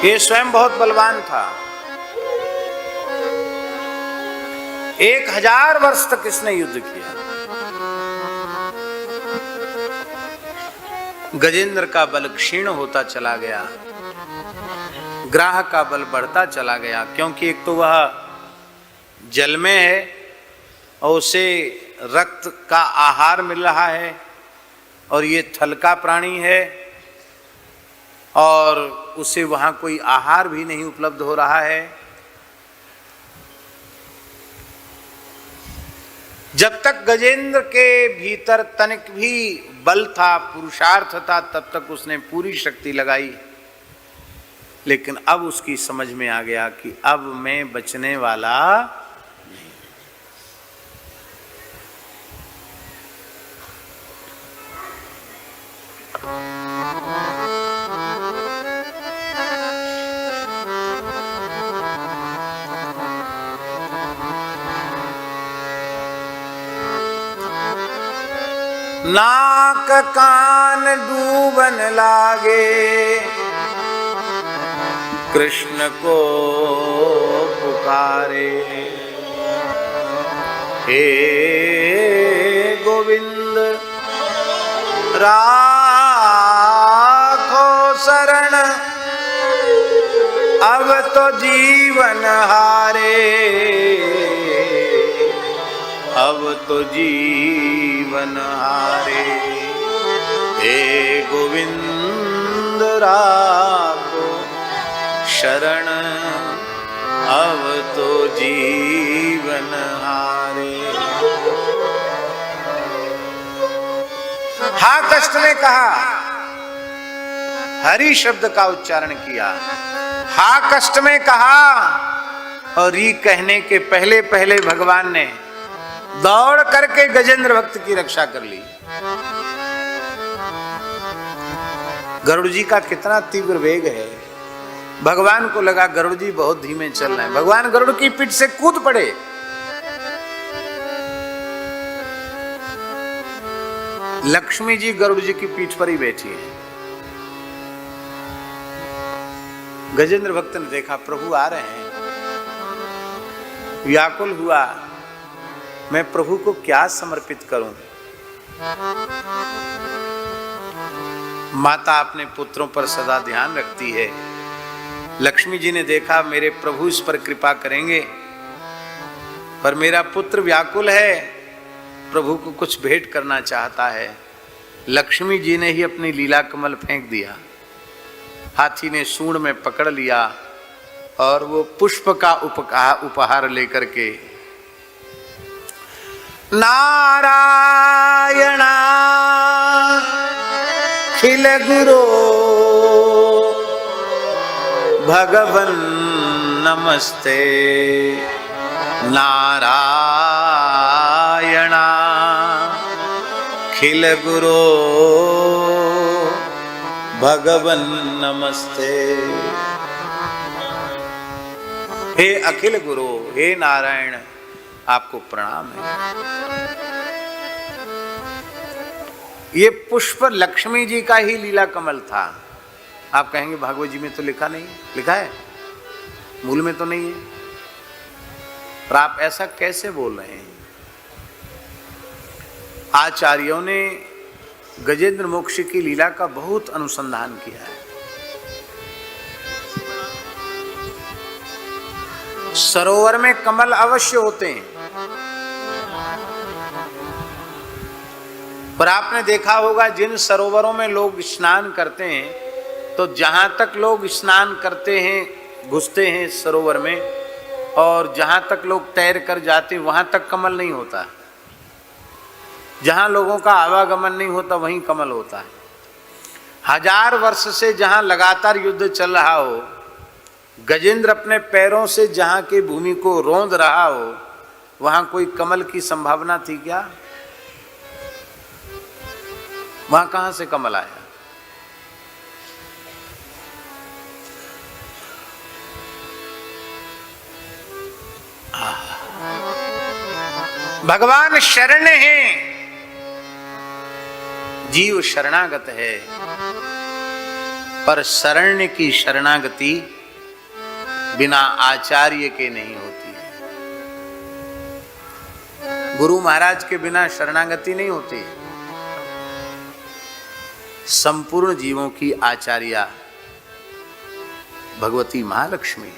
ये स्वयं बहुत बलवान था। 1000 वर्ष तक इसने युद्ध किया। गजेंद्र का बल क्षीण होता चला गया, ग्राह का बल बढ़ता चला गया, क्योंकि एक तो वह जल में है और उसे रक्त का आहार मिल रहा है, और ये थल का प्राणी है और उसे वहां कोई आहार भी नहीं उपलब्ध हो रहा है। जब तक गजेंद्र के भीतर तनिक भी बल था, पुरुषार्थ था, तब तक उसने पूरी शक्ति लगाई। लेकिन अब उसकी समझ में आ गया कि अब मैं बचने वाला नहीं। नाक कान डूबन लागे, कृष्ण को पुकारे, हे गोविंद राखो शरण, अब तो जीवन हारे, अब तो जीवन हारे, हे गोविंद राखो शरण, अब तो जीवन हारे। हा कष्ट ने कहा, हरि शब्द का उच्चारण किया। हा कष्ट में कहा, और री कहने के पहले पहले भगवान ने दौड़ करके गजेंद्र भक्त की रक्षा कर ली। गरुड़ जी का कितना तीव्र वेग है। भगवान को लगा गरुड़ जी बहुत धीमे चल रहे हैं, भगवान गरुड़ की पीठ से कूद पड़े। लक्ष्मी जी गरुड़ जी की पीठ पर ही बैठी है। गजेंद्र भक्त ने देखा प्रभु आ रहे हैं, व्याकुल हुआ, मैं प्रभु को क्या समर्पित करूं। माता अपने पुत्रों पर सदा ध्यान रखती है। लक्ष्मी जी ने देखा मेरे प्रभु इस पर कृपा करेंगे, पर मेरा पुत्र व्याकुल है, प्रभु को कुछ भेंट करना चाहता है। लक्ष्मी जी ने ही अपनी लीला कमल फेंक दिया, हाथी ने सूंड में पकड़ लिया और वो पुष्प का उपहार लेकर के नारायणा खिल गुरो भगवन नमस्ते, नारायणा खिल गुरो भगवन नमस्ते। हे अखिल गुरु, हे नारायण, आपको प्रणाम है। ये पुष्प लक्ष्मी जी का ही लीला कमल था। आप कहेंगे भागवत जी में तो लिखा नहीं, लिखा है, मूल में तो नहीं है, पर आप ऐसा कैसे बोल रहे हैं। आचार्यों ने गजेंद्र मोक्ष की लीला का बहुत अनुसंधान किया है। सरोवर में कमल अवश्य होते हैं, पर आपने देखा होगा जिन सरोवरों में लोग स्नान करते हैं, तो जहां तक लोग स्नान करते हैं, घुसते हैं सरोवर में, और जहां तक लोग तैर कर जाते हैं वहां तक कमल नहीं होता। जहां लोगों का आवागमन नहीं होता वहीं कमल होता है। 1000 वर्ष से जहां लगातार युद्ध चल रहा हो, गजेंद्र अपने पैरों से जहां की भूमि को रौंद रहा हो, वहां कोई कमल की संभावना थी क्या? वहां कहां से कमल आया? भगवान शरण है, जीव शरणागत है। पर शरण्य की शरणागति बिना आचार्य के नहीं होती है। गुरु महाराज के बिना शरणागति नहीं होती। संपूर्ण जीवों की आचार्या भगवती महालक्ष्मी।